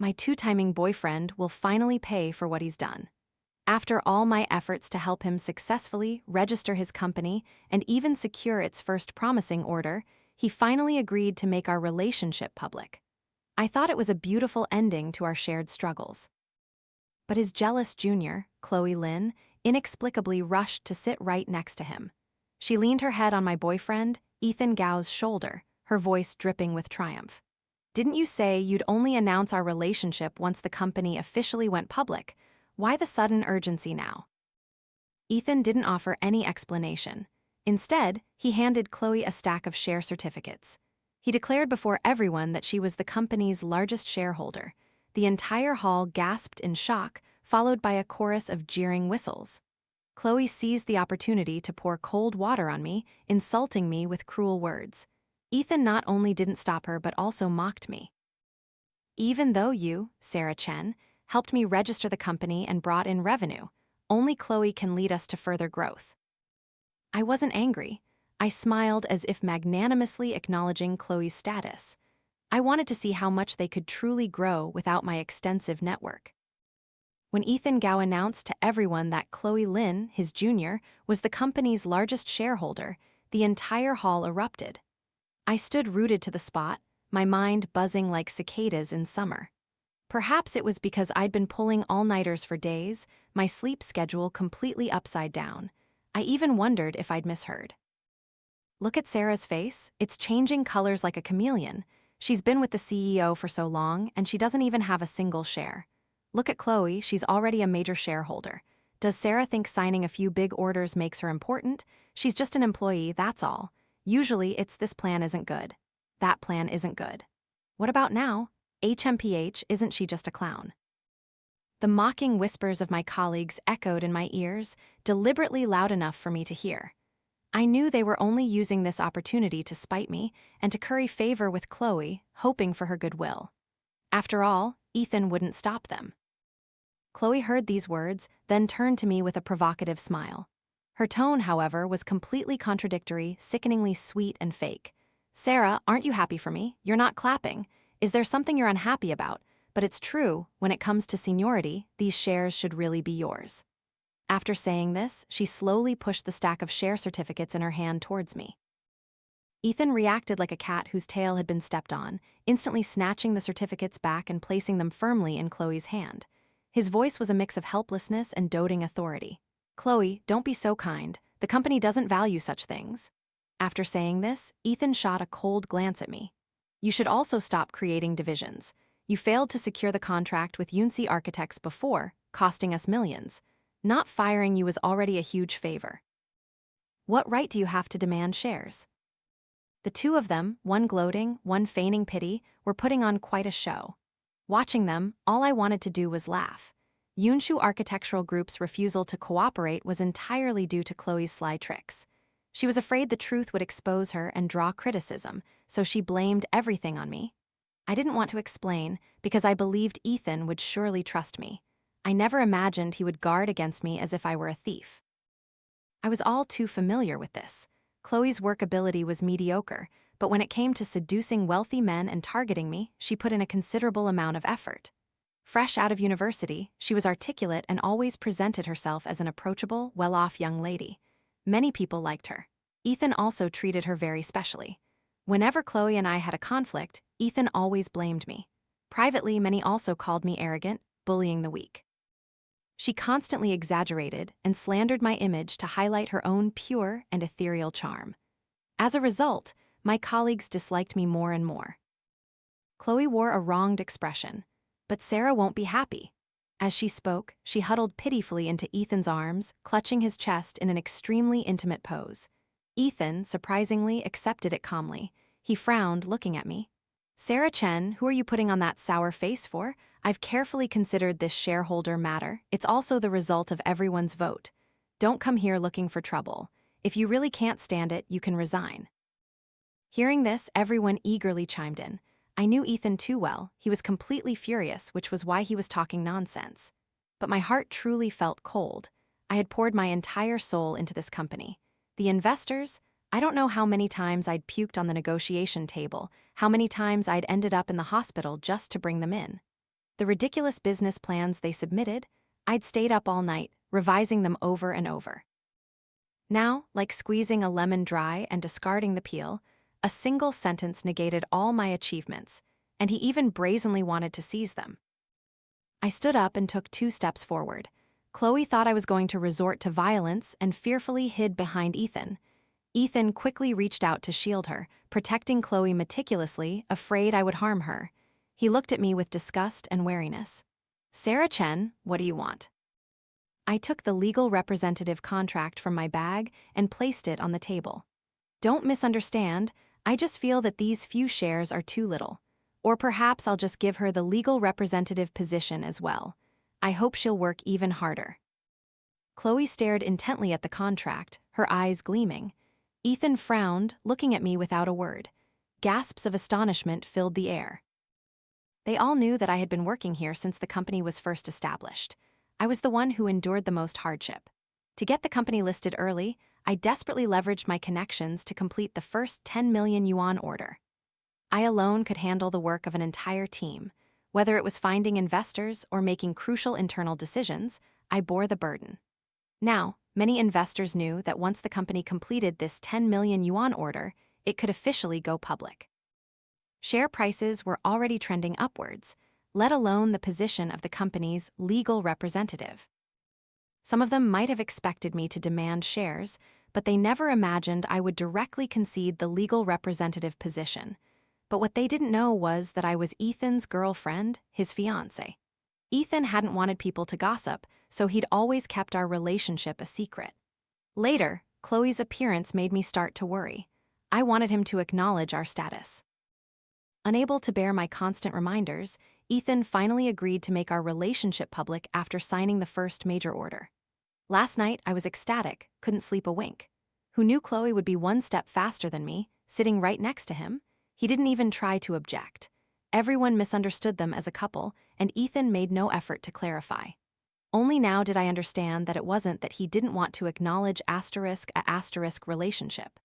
My two-timing boyfriend will finally pay for what he's done. After all my efforts to help him successfully register his company and even secure its first promising order, he finally agreed to make our relationship public. I thought it was a beautiful ending to our shared struggles. But his jealous junior, Chloe Lynn, inexplicably rushed to sit right next to him. She leaned her head on my boyfriend, Ethan Gao's shoulder, her voice dripping with triumph. "Didn't you say you'd only announce our relationship once the company officially went public? Why the sudden urgency now?" Ethan didn't offer any explanation. Instead, he handed Chloe a stack of share certificates. He declared before everyone that she was the company's largest shareholder. The entire hall gasped in shock, followed by a chorus of jeering whistles. Chloe seized the opportunity to pour cold water on me, insulting me with cruel words. Ethan not only didn't stop her but also mocked me. "Even though you, Sarah Chen, helped me register the company and brought in revenue, only Chloe can lead us to further growth." I wasn't angry. I smiled as if magnanimously acknowledging Chloe's status. I wanted to see how much they could truly grow without my extensive network. When Ethan Gao announced to everyone that Chloe Lynn, his junior, was the company's largest shareholder, the entire hall erupted. I stood rooted to the spot, my mind buzzing like cicadas in summer. Perhaps it was because I'd been pulling all-nighters for days, my sleep schedule completely upside down. I even wondered if I'd misheard. Look at Sarah's face, it's changing colors like a chameleon. She's been with the CEO for so long, and she doesn't even have a single share. Look at Chloe, she's already a major shareholder. Does Sarah think signing a few big orders makes her important? She's just an employee, that's all. Usually it's this plan isn't good. That plan isn't good. What about now? HMPH, isn't she just a clown? The mocking whispers of my colleagues echoed in my ears, deliberately loud enough for me to hear. I knew they were only using this opportunity to spite me and to curry favor with Chloe, hoping for her goodwill. After all, Ethan wouldn't stop them. Chloe heard these words, then turned to me with a provocative smile. Her tone, however, was completely contradictory, sickeningly sweet and fake. "Sarah, aren't you happy for me? You're not clapping. Is there something you're unhappy about? But it's true, when it comes to seniority, these shares should really be yours." After saying this, she slowly pushed the stack of share certificates in her hand towards me. Ethan reacted like a cat whose tail had been stepped on, instantly snatching the certificates back and placing them firmly in Chloe's hand. His voice was a mix of helplessness and doting authority. "Chloe, don't be so kind. The company doesn't value such things." After saying this, Ethan shot a cold glance at me. "You should also stop creating divisions. You failed to secure the contract with Yunsi Architects before, costing us millions. Not firing you was already a huge favor. What right do you have to demand shares?" The two of them, one gloating, one feigning pity, were putting on quite a show. Watching them, all I wanted to do was laugh. Yunshu Architectural Group's refusal to cooperate was entirely due to Chloe's sly tricks. She was afraid the truth would expose her and draw criticism, so she blamed everything on me. I didn't want to explain, because I believed Ethan would surely trust me. I never imagined he would guard against me as if I were a thief. I was all too familiar with this. Chloe's work ability was mediocre, but when it came to seducing wealthy men and targeting me, she put in a considerable amount of effort. Fresh out of university, she was articulate and always presented herself as an approachable, well-off young lady. Many people liked her. Ethan also treated her very specially. Whenever Chloe and I had a conflict, Ethan always blamed me. Privately, many also called me arrogant, bullying the weak. She constantly exaggerated and slandered my image to highlight her own pure and ethereal charm. As a result, my colleagues disliked me more and more. Chloe wore a wronged expression, but Sarah won't be happy. As she spoke, she huddled pitifully into Ethan's arms, clutching his chest in an extremely intimate pose. Ethan, surprisingly, accepted it calmly. He frowned, looking at me. "Sarah Chen, who are you putting on that sour face for? I've carefully considered this shareholder matter. It's also the result of everyone's vote. Don't come here looking for trouble. If you really can't stand it, you can resign." Hearing this, everyone eagerly chimed in. I knew Ethan too well. He was completely furious, which was why he was talking nonsense. But my heart truly felt cold. I had poured my entire soul into this company. The investors, I don't know how many times I'd puked on the negotiation table, how many times I'd ended up in the hospital just to bring them in. The ridiculous business plans they submitted, I'd stayed up all night, revising them over and over. Now, like squeezing a lemon dry and discarding the peel, a single sentence negated all my achievements, and he even brazenly wanted to seize them. I stood up and took 2 steps forward. Chloe thought I was going to resort to violence and fearfully hid behind Ethan. Ethan quickly reached out to shield her, protecting Chloe meticulously, afraid I would harm her. He looked at me with disgust and wariness. "Sarah Chen, what do you want?" I took the legal representative contract from my bag and placed it on the table. "Don't misunderstand, I just feel that these few shares are too little. Or perhaps I'll just give her the legal representative position as well. I hope she'll work even harder." Chloe stared intently at the contract, her eyes gleaming. Ethan frowned, looking at me without a word. Gasps of astonishment filled the air. They all knew that I had been working here since the company was first established. I was the one who endured the most hardship. To get the company listed early, I desperately leveraged my connections to complete the first 10 million yuan order. I alone could handle the work of an entire team. Whether it was finding investors or making crucial internal decisions, I bore the burden. Now, many investors knew that once the company completed this 10 million yuan order, it could officially go public. Share prices were already trending upwards, let alone the position of the company's legal representative. Some of them might have expected me to demand shares, but they never imagined I would directly concede the legal representative position. But what they didn't know was that I was Ethan's girlfriend, his fiancée. Ethan hadn't wanted people to gossip, so he'd always kept our relationship a secret. Later, Chloe's appearance made me start to worry. I wanted him to acknowledge our status. Unable to bear my constant reminders, Ethan finally agreed to make our relationship public after signing the first major order. Last night, I was ecstatic, couldn't sleep a wink. Who knew Chloe would be one step faster than me, sitting right next to him? He didn't even try to object. Everyone misunderstood them as a couple, and Ethan made no effort to clarify. Only now did I understand that it wasn't that he didn't want to acknowledge **a* relationship.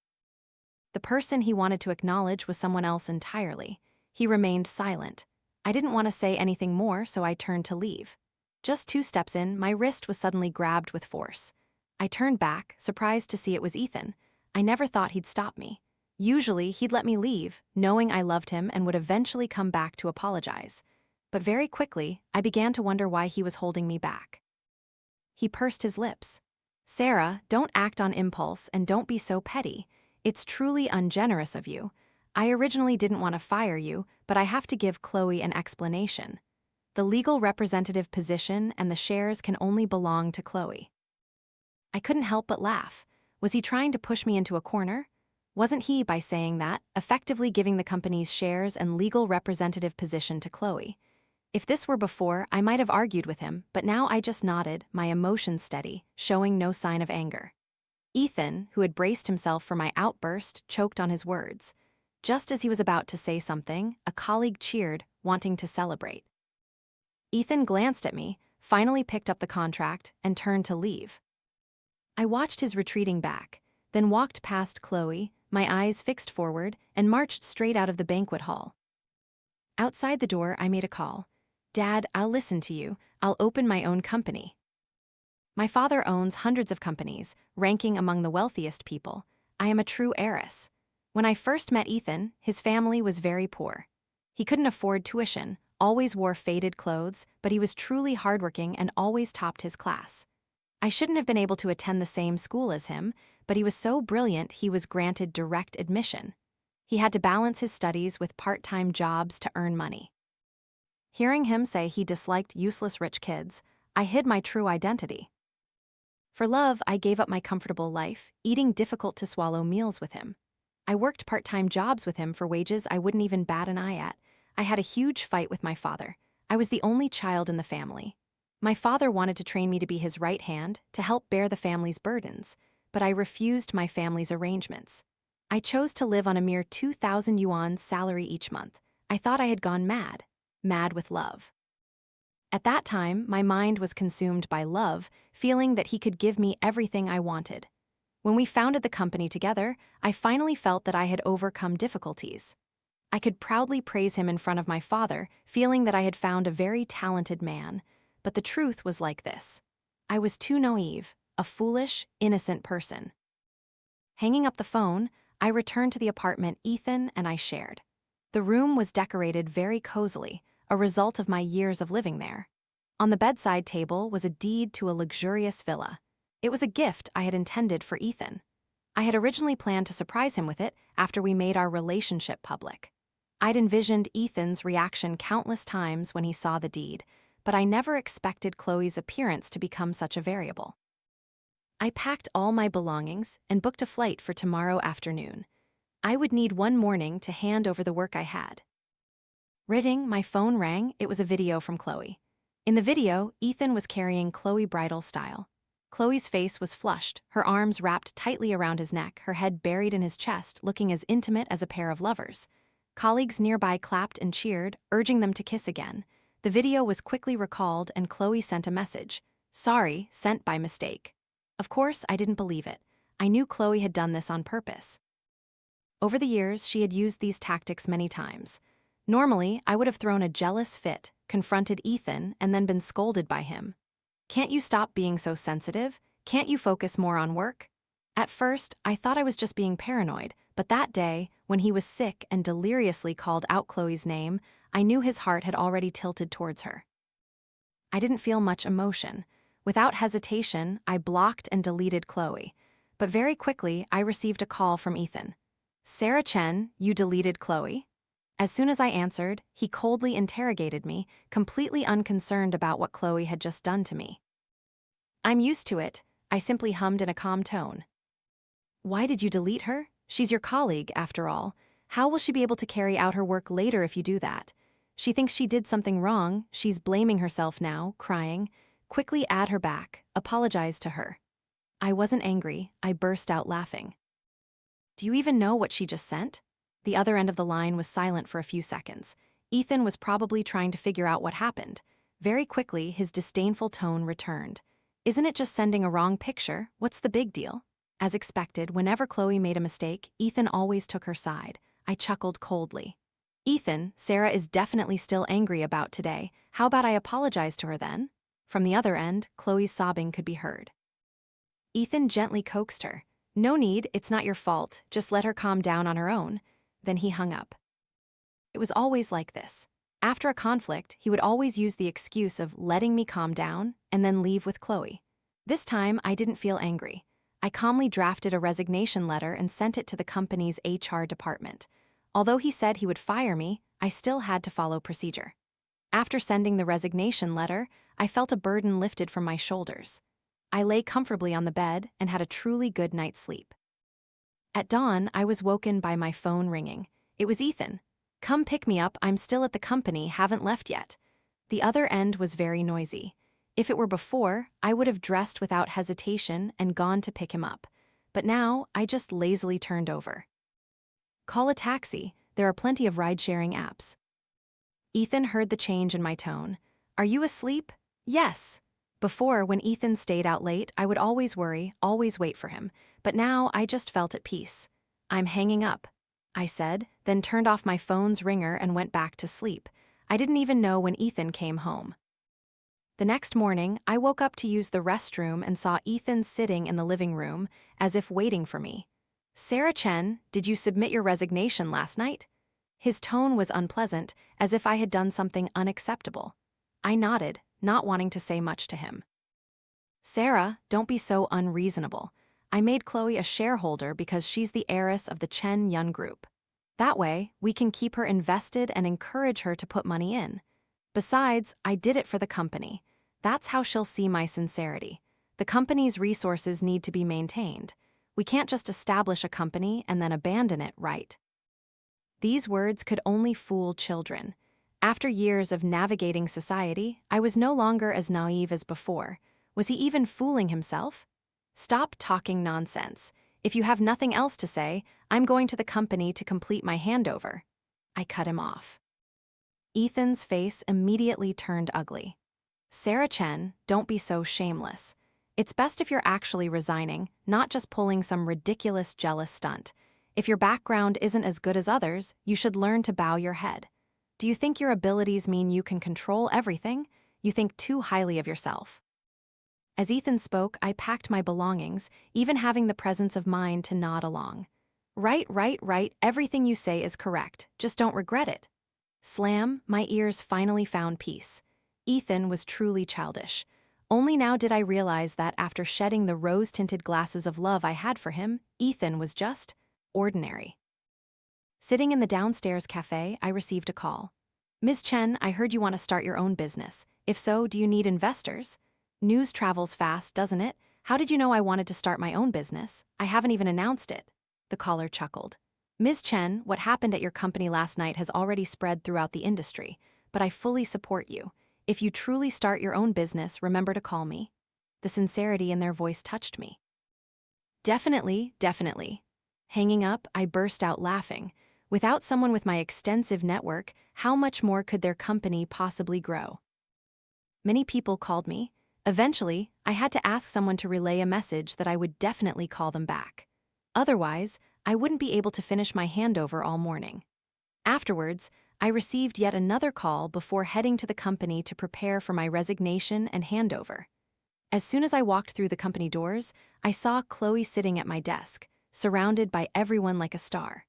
The person he wanted to acknowledge was someone else entirely. He remained silent. I didn't want to say anything more, so I turned to leave. Just 2 steps in, my wrist was suddenly grabbed with force. I turned back, surprised to see it was Ethan. I never thought he'd stop me. Usually, he'd let me leave, knowing I loved him and would eventually come back to apologize. But very quickly, I began to wonder why he was holding me back. He pursed his lips. "Sarah, don't act on impulse and don't be so petty. It's truly ungenerous of you. I originally didn't want to fire you, but I have to give Chloe an explanation. The legal representative position and the shares can only belong to Chloe." I couldn't help but laugh. Was he trying to push me into a corner? Wasn't he, by saying that, effectively giving the company's shares and legal representative position to Chloe? If this were before, I might have argued with him, but now I just nodded, my emotions steady, showing no sign of anger. Ethan, who had braced himself for my outburst, choked on his words. Just as he was about to say something, a colleague cheered, wanting to celebrate. Ethan glanced at me, finally picked up the contract, and turned to leave. I watched his retreating back, then walked past Chloe, my eyes fixed forward, and marched straight out of the banquet hall. Outside the door, I made a call. "Dad, I'll listen to you. I'll open my own company." My father owns hundreds of companies, ranking among the wealthiest people. I am a true heiress. When I first met Ethan, his family was very poor. He couldn't afford tuition, always wore faded clothes, but he was truly hardworking and always topped his class. I shouldn't have been able to attend the same school as him, but he was so brilliant he was granted direct admission. He had to balance his studies with part-time jobs to earn money. Hearing him say he disliked useless rich kids, I hid my true identity. For love, I gave up my comfortable life, eating difficult-to-swallow meals with him. I worked part-time jobs with him for wages I wouldn't even bat an eye at. I had a huge fight with my father. I was the only child in the family. My father wanted to train me to be his right hand, to help bear the family's burdens, but I refused my family's arrangements. I chose to live on a mere 2,000 yuan salary each month. I thought I had gone mad with love. At that time, my mind was consumed by love, feeling that he could give me everything I wanted. When we founded the company together, I finally felt that I had overcome difficulties. I could proudly praise him in front of my father, feeling that I had found a very talented man. But the truth was like this. I was too naive, a foolish, innocent person. Hanging up the phone, I returned to the apartment Ethan and I shared. The room was decorated very cozily, a result of my years of living there. On the bedside table was a deed to a luxurious villa. It was a gift I had intended for Ethan. I had originally planned to surprise him with it after we made our relationship public. I'd envisioned Ethan's reaction countless times when he saw the deed, but I never expected Chloe's appearance to become such a variable. I packed all my belongings and booked a flight for tomorrow afternoon. I would need one morning to hand over the work I had. My phone rang. It was a video from Chloe. In the video, Ethan was carrying Chloe bridal style. Chloe's face was flushed, her arms wrapped tightly around his neck, her head buried in his chest, looking as intimate as a pair of lovers. Colleagues nearby clapped and cheered, urging them to kiss again. The video was quickly recalled and Chloe sent a message. Sorry, sent by mistake. Of course, I didn't believe it. I knew Chloe had done this on purpose. Over the years, she had used these tactics many times. Normally, I would have thrown a jealous fit, confronted Ethan, and then been scolded by him. Can't you stop being so sensitive? Can't you focus more on work? At first, I thought I was just being paranoid, but that day, when he was sick and deliriously called out Chloe's name, I knew his heart had already tilted towards her. I didn't feel much emotion. Without hesitation, I blocked and deleted Chloe. But very quickly, I received a call from Ethan. Sarah Chen, you deleted Chloe? As soon as I answered, he coldly interrogated me, completely unconcerned about what Chloe had just done to me. I'm used to it, I simply hummed in a calm tone. Why did you delete her? She's your colleague, after all. How will she be able to carry out her work later if you do that? She thinks she did something wrong, she's blaming herself now, crying. Quickly add her back, apologize to her. I wasn't angry, I burst out laughing. Do you even know what she just sent? The other end of the line was silent for a few seconds. Ethan was probably trying to figure out what happened. Very quickly, his disdainful tone returned. Isn't it just sending a wrong picture? What's the big deal? As expected, whenever Chloe made a mistake, Ethan always took her side. I chuckled coldly. Ethan, Sarah is definitely still angry about today. How about I apologize to her then? From the other end, Chloe's sobbing could be heard. Ethan gently coaxed her. No need, it's not your fault. Just let her calm down on her own. Then he hung up. It was always like this. After a conflict, he would always use the excuse of letting me calm down and then leave with Chloe. This time, I didn't feel angry. I calmly drafted a resignation letter and sent it to the company's HR department. Although he said he would fire me, I still had to follow procedure. After sending the resignation letter, I felt a burden lifted from my shoulders. I lay comfortably on the bed and had a truly good night's sleep. At dawn, I was woken by my phone ringing. It was Ethan. Come pick me up, I'm still at the company, haven't left yet. The other end was very noisy. If it were before, I would have dressed without hesitation and gone to pick him up. But now, I just lazily turned over. Call a taxi, there are plenty of ride-sharing apps. Ethan heard the change in my tone. Are you asleep? Yes. Before, when Ethan stayed out late, I would always worry, always wait for him. But now, I just felt at peace. I'm hanging up, I said, then turned off my phone's ringer and went back to sleep. I didn't even know when Ethan came home. The next morning, I woke up to use the restroom and saw Ethan sitting in the living room, as if waiting for me. Sarah Chen, did you submit your resignation last night? His tone was unpleasant, as if I had done something unacceptable. I nodded, not wanting to say much to him. Sarah, don't be so unreasonable. I made Chloe a shareholder because she's the heiress of the Chen Yun Group. That way, we can keep her invested and encourage her to put money in. Besides, I did it for the company. That's how she'll see my sincerity. The company's resources need to be maintained. We can't just establish a company and then abandon it, right? These words could only fool children. After years of navigating society, I was no longer as naive as before. Was he even fooling himself? Stop talking nonsense. If you have nothing else to say, I'm going to the company to complete my handover. I cut him off. Ethan's face immediately turned ugly. Sarah Chen, don't be so shameless. It's best if you're actually resigning, not just pulling some ridiculous jealous stunt. If your background isn't as good as others, you should learn to bow your head. Do you think your abilities mean you can control everything? You think too highly of yourself. As Ethan spoke, I packed my belongings, even having the presence of mind to nod along. Right, right, right, everything you say is correct, just don't regret it. Slam, my ears finally found peace. Ethan was truly childish. Only now did I realize that after shedding the rose-tinted glasses of love I had for him, Ethan was just ordinary. Sitting in the downstairs cafe, I received a call. Ms. Chen, I heard you want to start your own business. If so, do you need investors? News travels fast, doesn't it? How did you know I wanted to start my own business? I haven't even announced it. The caller chuckled. Ms. Chen, what happened at your company last night has already spread throughout the industry, but I fully support you. If you truly start your own business, remember to call me. The sincerity in their voice touched me. Definitely, definitely. Hanging up, I burst out laughing. Without someone with my extensive network, how much more could their company possibly grow? Many people called me. Eventually, I had to ask someone to relay a message that I would definitely call them back. Otherwise, I wouldn't be able to finish my handover all morning. Afterwards, I received yet another call before heading to the company to prepare for my resignation and handover. As soon as I walked through the company doors, I saw Chloe sitting at my desk, surrounded by everyone like a star.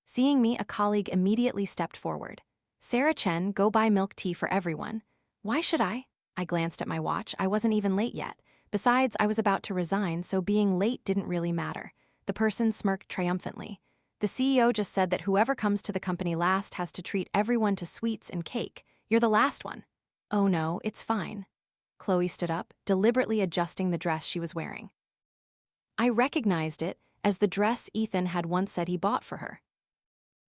Seeing me, a colleague immediately stepped forward. Sarah Chen, go buy milk tea for everyone. Why should I? I glanced at my watch. I wasn't even late yet. Besides, I was about to resign, so being late didn't really matter. The person smirked triumphantly. The CEO just said that whoever comes to the company last has to treat everyone to sweets and cake. You're the last one. Oh no, it's fine. Chloe stood up, deliberately adjusting the dress she was wearing. I recognized it as the dress Ethan had once said he bought for her.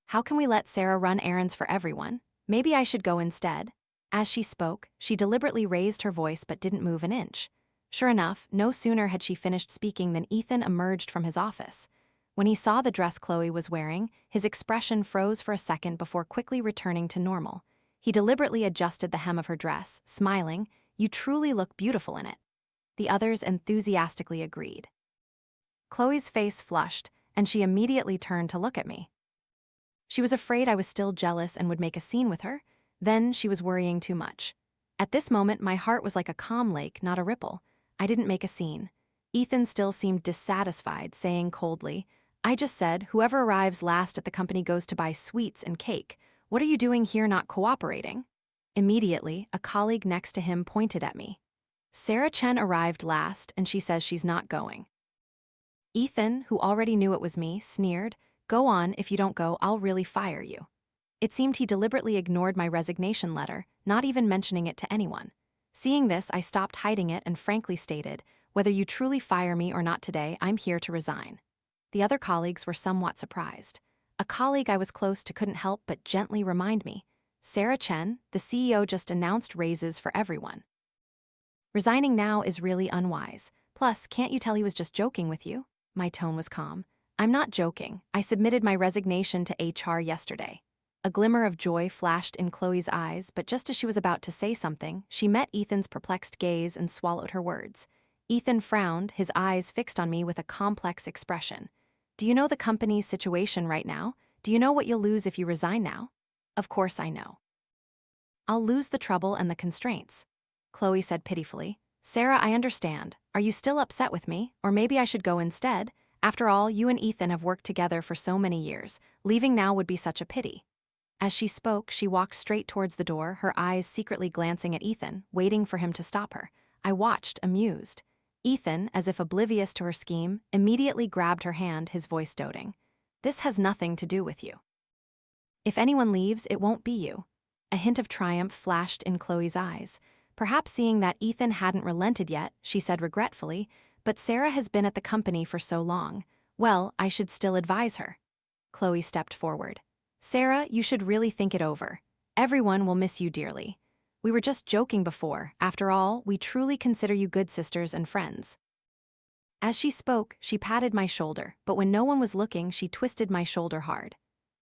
How can we let Sarah run errands for everyone? Maybe I should go instead. As she spoke, she deliberately raised her voice but didn't move an inch. Sure enough, no sooner had she finished speaking than Ethan emerged from his office. When he saw the dress Chloe was wearing, his expression froze for a second before quickly returning to normal. He deliberately adjusted the hem of her dress, smiling, "You truly look beautiful in it." The others enthusiastically agreed. Chloe's face flushed, and she immediately turned to look at me. She was afraid I was still jealous and would make a scene with her. Then she was worrying too much. At this moment, my heart was like a calm lake, not a ripple. I didn't make a scene. Ethan still seemed dissatisfied, saying coldly, "I just said, whoever arrives last at the company goes to buy sweets and cake. What are you doing here not cooperating?" Immediately, a colleague next to him pointed at me. Sarah Chen arrived last, and she says she's not going. Ethan, who already knew it was me, sneered, "Go on, if you don't go, I'll really fire you." It seemed he deliberately ignored my resignation letter, not even mentioning it to anyone. Seeing this, I stopped hiding it and frankly stated, "Whether you truly fire me or not today, I'm here to resign." The other colleagues were somewhat surprised. A colleague I was close to couldn't help but gently remind me, "Sarah Chen, the CEO just announced raises for everyone. Resigning now is really unwise. Plus, can't you tell he was just joking with you?" My tone was calm. "I'm not joking. I submitted my resignation to HR yesterday." A glimmer of joy flashed in Chloe's eyes, but just as she was about to say something, she met Ethan's perplexed gaze and swallowed her words. Ethan frowned, his eyes fixed on me with a complex expression. "Do you know the company's situation right now? Do you know what you'll lose if you resign now?" "Of course I know. I'll lose the trouble and the constraints." Chloe said pitifully, "Sarah, I understand. Are you still upset with me? Or maybe I should go instead? After all, you and Ethan have worked together for so many years. Leaving now would be such a pity." As she spoke, she walked straight towards the door, her eyes secretly glancing at Ethan, waiting for him to stop her. I watched, amused. Ethan, as if oblivious to her scheme, immediately grabbed her hand, his voice doting. "This has nothing to do with you. If anyone leaves, it won't be you." A hint of triumph flashed in Chloe's eyes. Perhaps seeing that Ethan hadn't relented yet, she said regretfully, "But Sarah has been at the company for so long. Well, I should still advise her." Chloe stepped forward. "Sarah, you should really think it over. Everyone will miss you dearly. We were just joking before. After all, we truly consider you good sisters and friends." As she spoke, she patted my shoulder, but when no one was looking, she twisted my shoulder hard.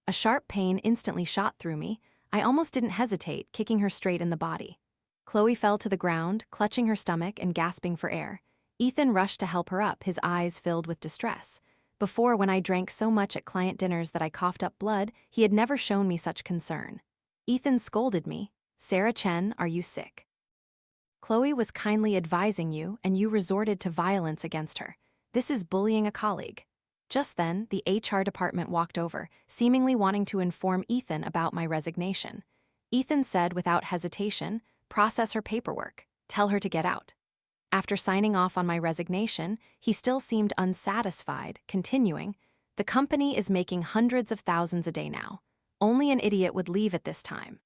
A sharp pain instantly shot through me. I almost didn't hesitate, kicking her straight in the body. Chloe fell to the ground, clutching her stomach and gasping for air. Ethan rushed to help her up, his eyes filled with distress. Before, when I drank so much at client dinners that I coughed up blood, he had never shown me such concern. Ethan scolded me. "Sarah Chen, are you sick? Chloe was kindly advising you, and you resorted to violence against her. This is bullying a colleague." Just then, the HR department walked over, seemingly wanting to inform Ethan about my resignation. Ethan said without hesitation, "Process her paperwork. Tell her to get out." After signing off on my resignation, he still seemed unsatisfied, continuing, "The company is making hundreds of thousands a day now. Only an idiot would leave at this time.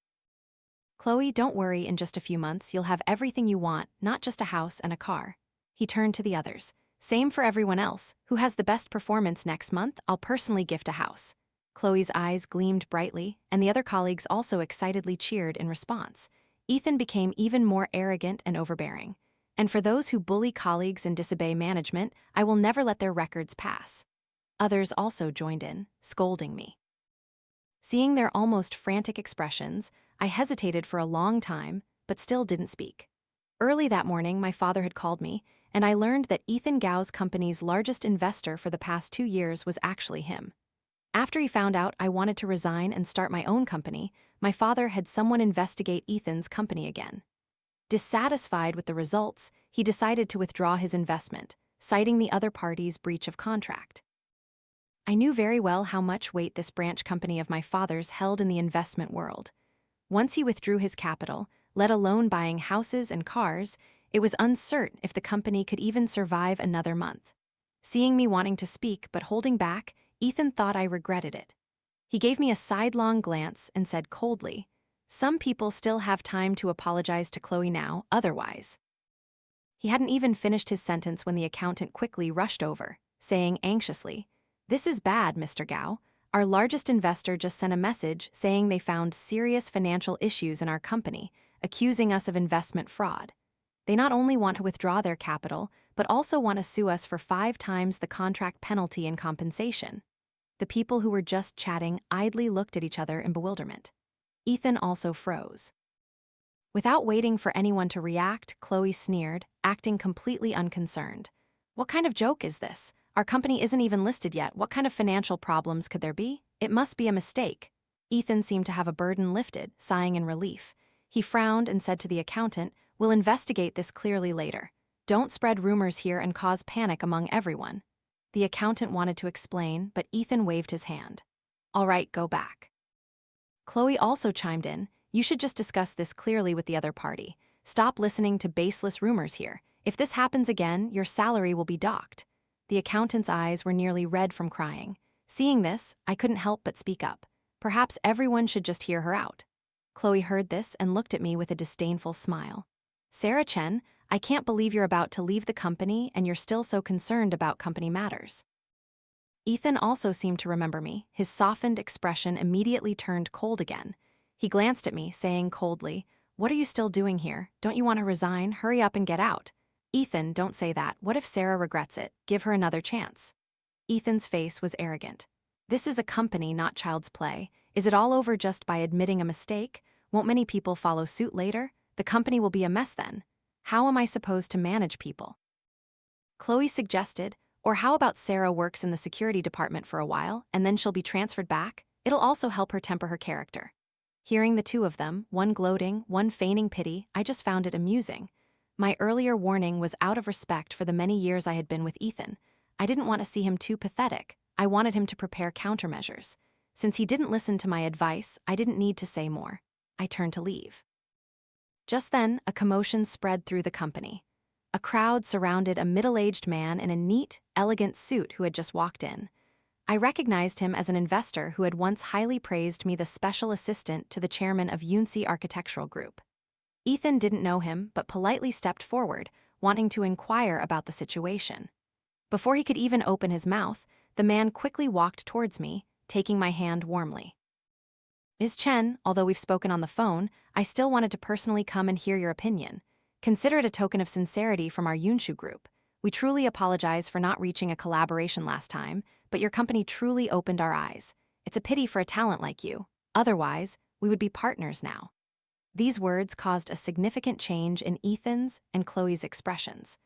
Chloe, don't worry, in just a few months you'll have everything you want, not just a house and a car." He turned to the others. "Same for everyone else. Who has the best performance next month, I'll personally gift a house." Chloe's eyes gleamed brightly, and the other colleagues also excitedly cheered in response. Ethan became even more arrogant and overbearing. "And for those who bully colleagues and disobey management, I will never let their records pass." Others also joined in, scolding me. Seeing their almost frantic expressions, I hesitated for a long time, but still didn't speak. Early that morning, my father had called me, and I learned that Ethan Gao's company's largest investor for the past 2 years was actually him. After he found out I wanted to resign and start my own company, my father had someone investigate Ethan's company again. Dissatisfied with the results, he decided to withdraw his investment, citing the other party's breach of contract. I knew very well how much weight this branch company of my father's held in the investment world. Once he withdrew his capital, let alone buying houses and cars, it was uncertain if the company could even survive another month. Seeing me wanting to speak but holding back, Ethan thought I regretted it. He gave me a sidelong glance and said coldly, "Some people still have time to apologize to Chloe now, otherwise." He hadn't even finished his sentence when the accountant quickly rushed over, saying anxiously, "This is bad, Mr. Gao. Our largest investor just sent a message saying they found serious financial issues in our company, accusing us of investment fraud. They not only want to withdraw their capital, but also want to sue us for 5 times the contract penalty and compensation." The people who were just chatting idly looked at each other in bewilderment. Ethan also froze. Without waiting for anyone to react, Chloe sneered, acting completely unconcerned. "What kind of joke is this? Our company isn't even listed yet. What kind of financial problems could there be? It must be a mistake." Ethan seemed to have a burden lifted, sighing in relief. He frowned and said to the accountant, "We'll investigate this clearly later. Don't spread rumors here and cause panic among everyone." The accountant wanted to explain, but Ethan waved his hand. "All right, go back." Chloe also chimed in, "You should just discuss this clearly with the other party. Stop listening to baseless rumors here. If this happens again, your salary will be docked." The accountant's eyes were nearly red from crying. Seeing this, I couldn't help but speak up. Perhaps everyone should just hear her out. Chloe heard this and looked at me with a disdainful smile. "Sarah Chen, I can't believe you're about to leave the company and you're still so concerned about company matters." Ethan also seemed to remember me. His softened expression immediately turned cold again. He glanced at me, saying coldly, "What are you still doing here? Don't you want to resign? Hurry up and get out." "Ethan, don't say that. What if Sarah regrets it? Give her another chance." Ethan's face was arrogant. "This is a company, not child's play. Is it all over just by admitting a mistake? Won't many people follow suit later? The company will be a mess then. How am I supposed to manage people?" Chloe suggested, "Or how about Sarah works in the security department for a while, and then she'll be transferred back? It'll also help her temper her character." Hearing the two of them, one gloating, one feigning pity, I just found it amusing. My earlier warning was out of respect for the many years I had been with Ethan. I didn't want to see him too pathetic. I wanted him to prepare countermeasures. Since he didn't listen to my advice, I didn't need to say more. I turned to leave. Just then, a commotion spread through the company. A crowd surrounded a middle-aged man in a neat, elegant suit who had just walked in. I recognized him as an investor who had once highly praised me the special assistant to the chairman of Yunsi Architectural Group. Ethan didn't know him, but politely stepped forward, wanting to inquire about the situation. Before he could even open his mouth, the man quickly walked towards me, taking my hand warmly. "Ms. Chen, although we've spoken on the phone, I still wanted to personally come and hear your opinion. Consider it a token of sincerity from our Yunshu group. We truly apologize for not reaching a collaboration last time, but your company truly opened our eyes. It's a pity for a talent like you. Otherwise, we would be partners now." These words caused a significant change in Ethan's and Chloe's expressions.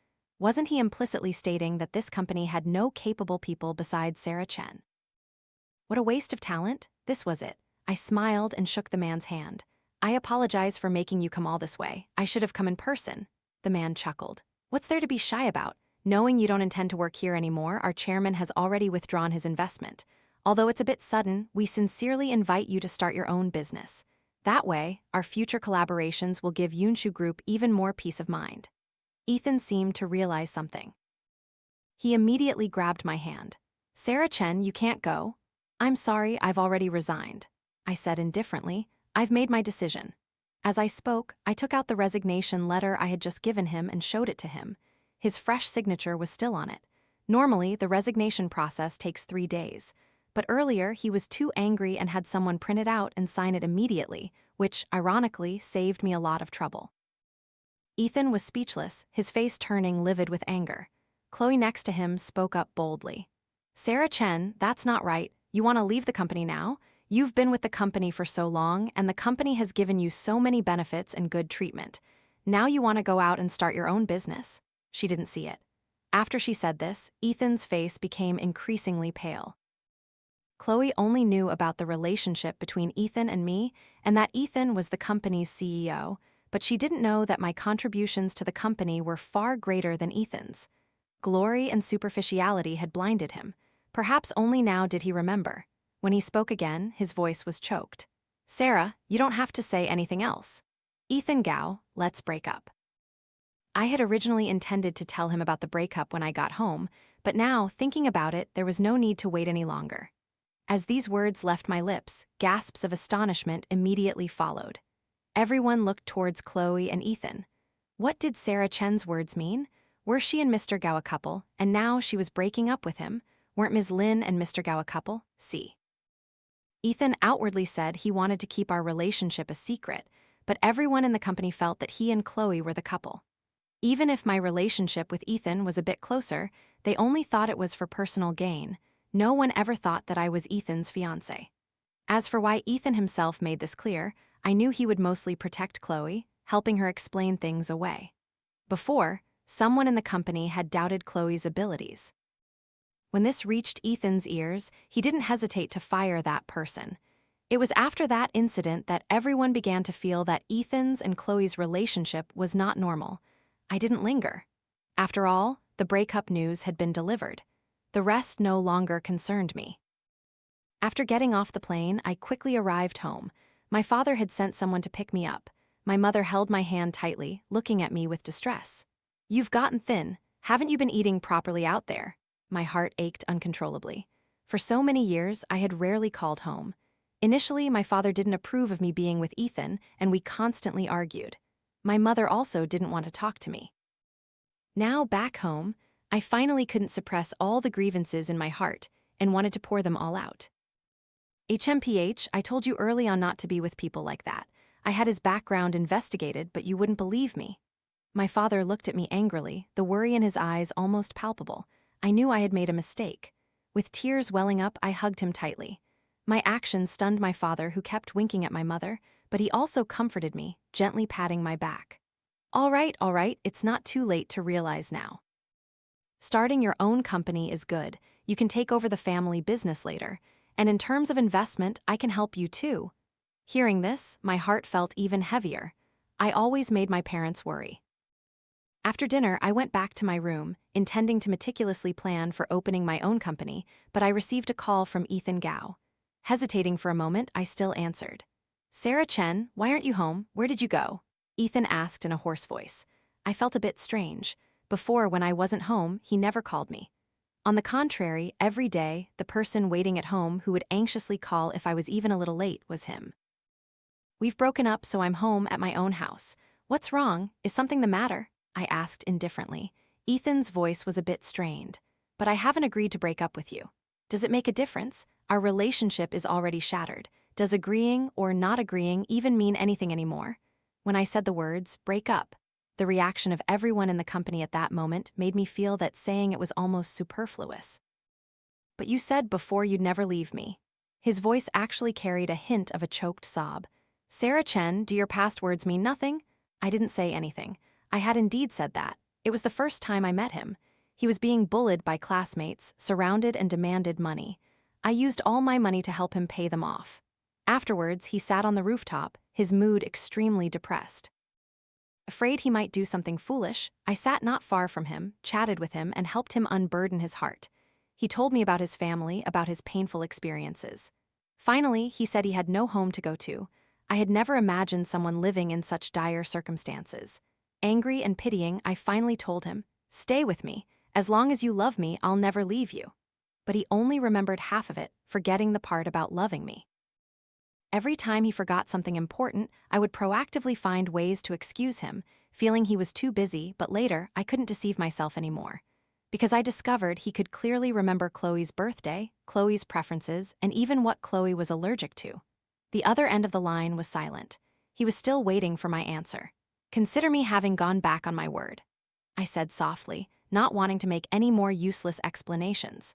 Wasn't he implicitly stating that this company had no capable people besides Sarah Chen? What a waste of talent. This was it. I smiled and shook the man's hand. I apologize for making you come all this way. I should have come in person. The man chuckled. What's there to be shy about? Knowing you don't intend to work here anymore, our chairman has already withdrawn his investment. Although it's a bit sudden, we sincerely invite you to start your own business. That way, our future collaborations will give Yunshu Group even more peace of mind. Ethan seemed to realize something. He immediately grabbed my hand. Sarah Chen, you can't go. I'm sorry, I've already resigned. I said indifferently, I've made my decision. As I spoke, I took out the resignation letter I had just given him and showed it to him. His fresh signature was still on it. Normally, the resignation process takes 3 days. But earlier, he was too angry and had someone print it out and sign it immediately, which, ironically, saved me a lot of trouble. Ethan was speechless, his face turning livid with anger. Chloe next to him spoke up boldly. Sarah Chen, that's not right. You want to leave the company now? You've been with the company for so long, and the company has given you so many benefits and good treatment. Now you want to go out and start your own business? She didn't see it. After she said this, Ethan's face became increasingly pale. Chloe only knew about the relationship between Ethan and me, and that Ethan was the company's CEO, but she didn't know that my contributions to the company were far greater than Ethan's. Glory and superficiality had blinded him. Perhaps only now did he remember. When he spoke again, his voice was choked. Sarah, you don't have to say anything else. Ethan Gao, let's break up. I had originally intended to tell him about the breakup when I got home, but now, thinking about it, there was no need to wait any longer. As these words left my lips, gasps of astonishment immediately followed. Everyone looked towards Chloe and Ethan. What did Sarah Chen's words mean? Were she and Mr. Gao a couple, and now she was breaking up with him? Weren't Ms. Lin and Mr. Gao a couple? See. Ethan outwardly said he wanted to keep our relationship a secret, but everyone in the company felt that he and Chloe were the couple. Even if my relationship with Ethan was a bit closer, they only thought it was for personal gain. No one ever thought that I was Ethan's fiancé. As for why Ethan himself made this clear, I knew he would mostly protect Chloe, helping her explain things away. Before, someone in the company had doubted Chloe's abilities. When this reached Ethan's ears, he didn't hesitate to fire that person. It was after that incident that everyone began to feel that Ethan's and Chloe's relationship was not normal. I didn't linger. After all, the breakup news had been delivered. The rest no longer concerned me. After getting off the plane, I quickly arrived home. My father had sent someone to pick me up. My mother held my hand tightly, looking at me with distress. You've gotten thin. Haven't you been eating properly out there? My heart ached uncontrollably. For so many years, I had rarely called home. Initially, my father didn't approve of me being with Ethan, and we constantly argued. My mother also didn't want to talk to me. Now, back home, I finally couldn't suppress all the grievances in my heart and wanted to pour them all out. HMPH, I told you early on not to be with people like that. I had his background investigated, but you wouldn't believe me. My father looked at me angrily, the worry in his eyes almost palpable. I knew I had made a mistake. With tears welling up, I hugged him tightly. My actions stunned my father, who kept winking at my mother, but he also comforted me, gently patting my back. All right, it's not too late to realize now. Starting your own company is good. You can take over the family business later. And in terms of investment, I can help you too. Hearing this, my heart felt even heavier. I always made my parents worry. After dinner, I went back to my room, intending to meticulously plan for opening my own company, but I received a call from Ethan Gao. Hesitating for a moment, I still answered. Sarah Chen, why aren't you home? Where did you go? Ethan asked in a hoarse voice. I felt a bit strange. Before, when I wasn't home, he never called me. On the contrary, every day, the person waiting at home who would anxiously call if I was even a little late was him. We've broken up, so I'm home at my own house. What's wrong? Is something the matter? I asked indifferently. Ethan's voice was a bit strained. But I haven't agreed to break up with you. Does it make a difference? Our relationship is already shattered. Does agreeing or not agreeing even mean anything anymore? When I said the words, break up, the reaction of everyone in the company at that moment made me feel that saying it was almost superfluous. But you said before you'd never leave me. His voice actually carried a hint of a choked sob. Sarah Chen, do your past words mean nothing? I didn't say anything. I had indeed said that. It was the first time I met him. He was being bullied by classmates, surrounded and demanded money. I used all my money to help him pay them off. Afterwards, he sat on the rooftop, his mood extremely depressed. Afraid he might do something foolish, I sat not far from him, chatted with him, and helped him unburden his heart. He told me about his family, about his painful experiences. Finally, he said he had no home to go to. I had never imagined someone living in such dire circumstances. Angry and pitying, I finally told him, "Stay with me. As long as you love me, I'll never leave you." But he only remembered half of it, forgetting the part about loving me. Every time he forgot something important, I would proactively find ways to excuse him, feeling he was too busy, but later, I couldn't deceive myself anymore. Because I discovered he could clearly remember Chloe's birthday, Chloe's preferences, and even what Chloe was allergic to. The other end of the line was silent. He was still waiting for my answer. "Consider me having gone back on my word," I said softly, not wanting to make any more useless explanations.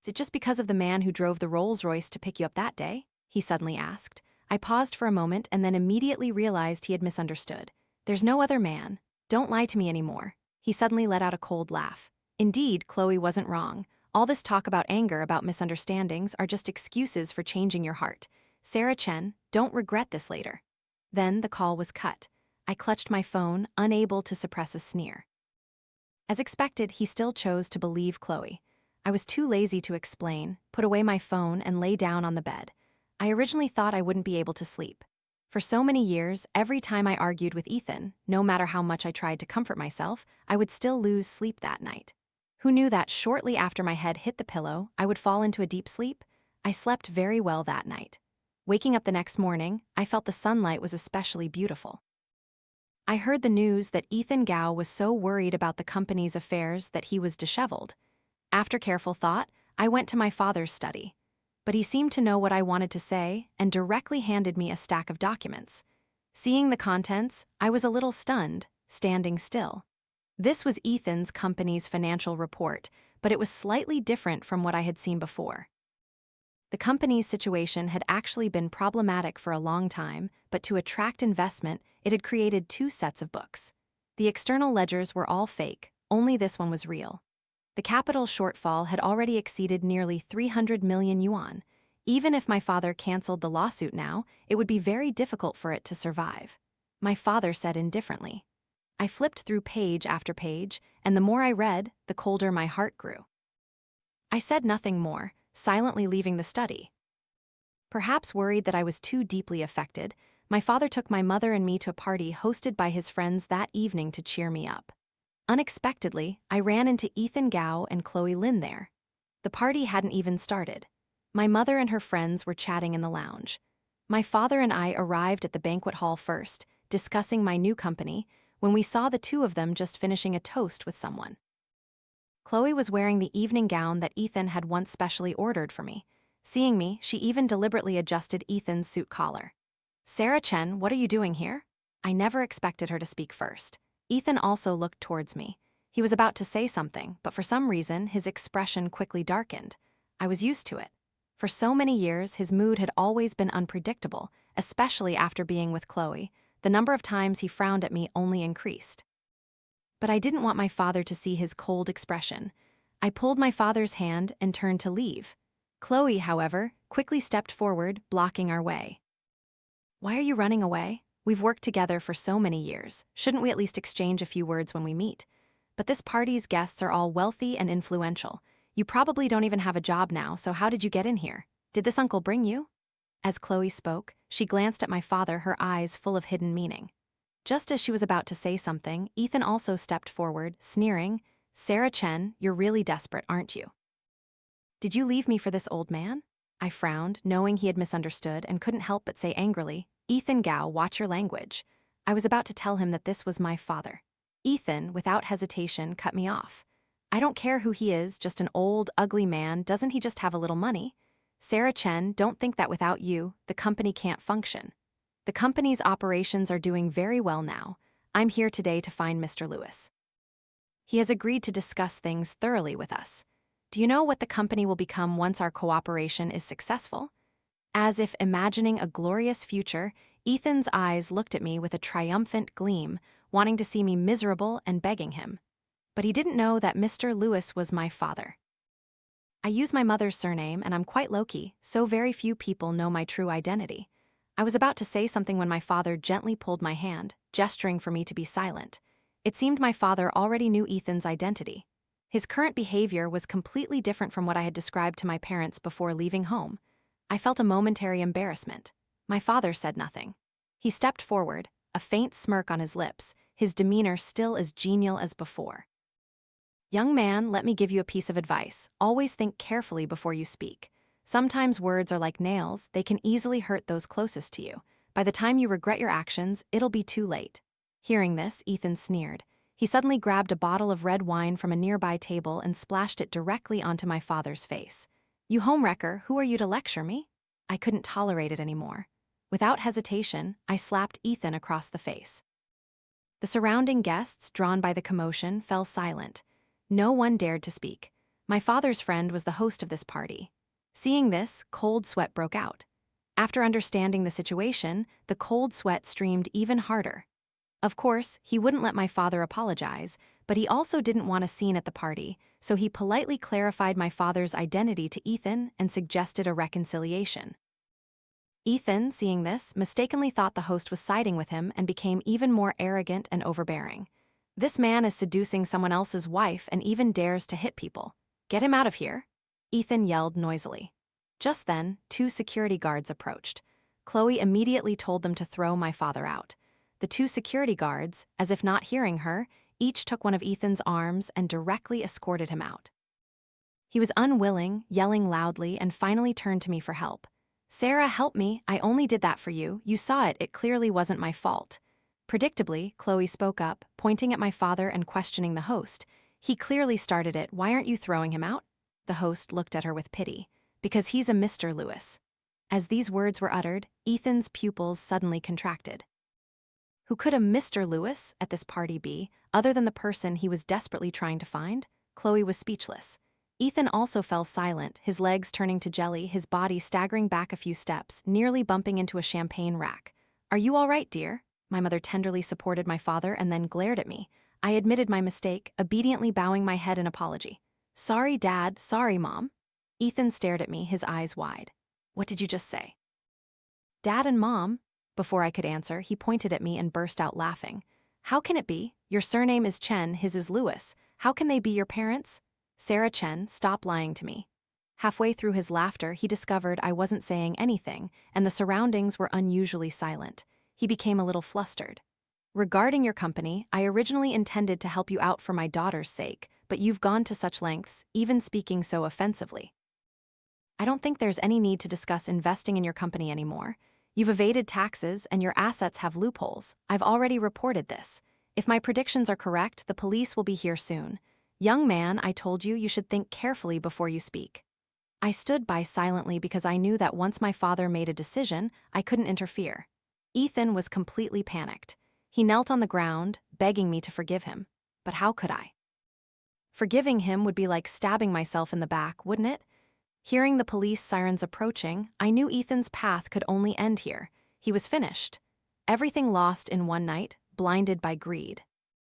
"Is it just because of the man who drove the Rolls-Royce to pick you up that day?" he suddenly asked. I paused for a moment and then immediately realized he had misunderstood. "There's no other man. Don't lie to me anymore." He suddenly let out a cold laugh. Indeed, Chloe wasn't wrong. All this talk about anger, about misunderstandings, are just excuses for changing your heart. Sarah Chen, don't regret this later. Then the call was cut. I clutched my phone, unable to suppress a sneer. As expected, he still chose to believe Chloe. I was too lazy to explain, put away my phone, and lay down on the bed. I originally thought I wouldn't be able to sleep. For so many years, every time I argued with Ethan, no matter how much I tried to comfort myself, I would still lose sleep that night. Who knew that shortly after my head hit the pillow, I would fall into a deep sleep? I slept very well that night. Waking up the next morning, I felt the sunlight was especially beautiful. I heard the news that Ethan Gao was so worried about the company's affairs that he was disheveled. After careful thought, I went to my father's study. But he seemed to know what I wanted to say and directly handed me a stack of documents. Seeing the contents, I was a little stunned, standing still. This was Ethan's company's financial report, but it was slightly different from what I had seen before. The company's situation had actually been problematic for a long time, but to attract investment, it had created 2 sets of books. The external ledgers were all fake, only this one was real. The capital shortfall had already exceeded nearly 300 million yuan. Even if my father canceled the lawsuit now, it would be very difficult for it to survive. My father said indifferently. I flipped through page after page, and the more I read, the colder my heart grew. I said nothing more, silently leaving the study. Perhaps worried that I was too deeply affected, my father took my mother and me to a party hosted by his friends that evening to cheer me up. Unexpectedly, I ran into Ethan Gao and Chloe Lin there. The party hadn't even started. My mother and her friends were chatting in the lounge. My father and I arrived at the banquet hall first, discussing my new company, when we saw the 2 of them just finishing a toast with someone. Chloe was wearing the evening gown that Ethan had once specially ordered for me. Seeing me, she even deliberately adjusted Ethan's suit collar. "Sarah Chen, what are you doing here?" I never expected her to speak first. Ethan also looked towards me. He was about to say something, but for some reason, his expression quickly darkened. I was used to it. For so many years, his mood had always been unpredictable, especially after being with Chloe. The number of times he frowned at me only increased. But I didn't want my father to see his cold expression. I pulled my father's hand and turned to leave. Chloe, however, quickly stepped forward, blocking our way. "Why are you running away? We've worked together for so many years. Shouldn't we at least exchange a few words when we meet? But this party's guests are all wealthy and influential. You probably don't even have a job now, so how did you get in here? Did this uncle bring you?" As Chloe spoke, she glanced at my father, her eyes full of hidden meaning. Just as she was about to say something, Ethan also stepped forward, sneering, "Sarah Chen, you're really desperate, aren't you? Did you leave me for this old man?" I frowned, knowing he had misunderstood, and couldn't help but say angrily, "Ethan Gao, watch your language." I was about to tell him that this was my father. Ethan, without hesitation, cut me off. "I don't care who he is, just an old, ugly man. Doesn't he just have a little money? Sarah Chen, don't think that without you, the company can't function. The company's operations are doing very well now. I'm here today to find Mr. Lewis. He has agreed to discuss things thoroughly with us. Do you know what the company will become once our cooperation is successful?" As if imagining a glorious future, Ethan's eyes looked at me with a triumphant gleam, wanting to see me miserable and begging him. But he didn't know that Mr. Lewis was my father. I use my mother's surname and I'm quite low-key, so very few people know my true identity. I was about to say something when my father gently pulled my hand, gesturing for me to be silent. It seemed my father already knew Ethan's identity. His current behavior was completely different from what I had described to my parents before leaving home. I felt a momentary embarrassment. My father said nothing. He stepped forward, a faint smirk on his lips, his demeanor still as genial as before. "Young man, let me give you a piece of advice. Always think carefully before you speak. Sometimes words are like nails, they can easily hurt those closest to you. By the time you regret your actions, it'll be too late." Hearing this, Ethan sneered. He suddenly grabbed a bottle of red wine from a nearby table and splashed it directly onto my father's face. "You homewrecker, who are you to lecture me?" I couldn't tolerate it anymore. Without hesitation, I slapped Ethan across the face. The surrounding guests, drawn by the commotion, fell silent. No one dared to speak. My father's friend was the host of this party. Seeing this, cold sweat broke out. After understanding the situation, the cold sweat streamed even harder. Of course, he wouldn't let my father apologize, but he also didn't want a scene at the party, so he politely clarified my father's identity to Ethan and suggested a reconciliation. Ethan, seeing this, mistakenly thought the host was siding with him and became even more arrogant and overbearing. "This man is seducing someone else's wife and even dares to hit people. Get him out of here," Ethan yelled noisily. Just then, 2 security guards approached. Chloe immediately told them to throw my father out. The 2 security guards, as if not hearing her, each took one of Ethan's arms and directly escorted him out. He was unwilling, yelling loudly, and finally turned to me for help. "Sarah, help me, I only did that for you. You saw it clearly wasn't my fault." Predictably, Chloe spoke up, pointing at my father and questioning the host. "He clearly started it, why aren't you throwing him out?" The host looked at her with pity. "Because he's a Mr. Lewis." As these words were uttered, Ethan's pupils suddenly contracted. Who could a Mr. Lewis at this party be, other than the person he was desperately trying to find? Chloe was speechless. Ethan also fell silent, his legs turning to jelly, his body staggering back a few steps, nearly bumping into a champagne rack. "Are you all right, dear?" My mother tenderly supported my father and then glared at me. I admitted my mistake, obediently bowing my head in apology. "Sorry, Dad, sorry, Mom." Ethan stared at me, his eyes wide. "What did you just say?" "Dad and Mom." Before I could answer, he pointed at me and burst out laughing. "How can it be? Your surname is Chen, his is Lewis. How can they be your parents?" "Sarah Chen, stop lying to me." Halfway through his laughter, he discovered I wasn't saying anything, and the surroundings were unusually silent. He became a little flustered. "Regarding your company, I originally intended to help you out for my daughter's sake, but you've gone to such lengths, even speaking so offensively. I don't think there's any need to discuss investing in your company anymore. You've evaded taxes and your assets have loopholes. I've already reported this. If my predictions are correct, the police will be here soon. Young man, I told you should think carefully before you speak." I stood by silently because I knew that once my father made a decision, I couldn't interfere. Ethan was completely panicked. He knelt on the ground, begging me to forgive him. But how could I? Forgiving him would be like stabbing myself in the back, wouldn't it? Hearing the police sirens approaching, I knew Ethan's path could only end here. He was finished. Everything lost in one night, blinded by greed.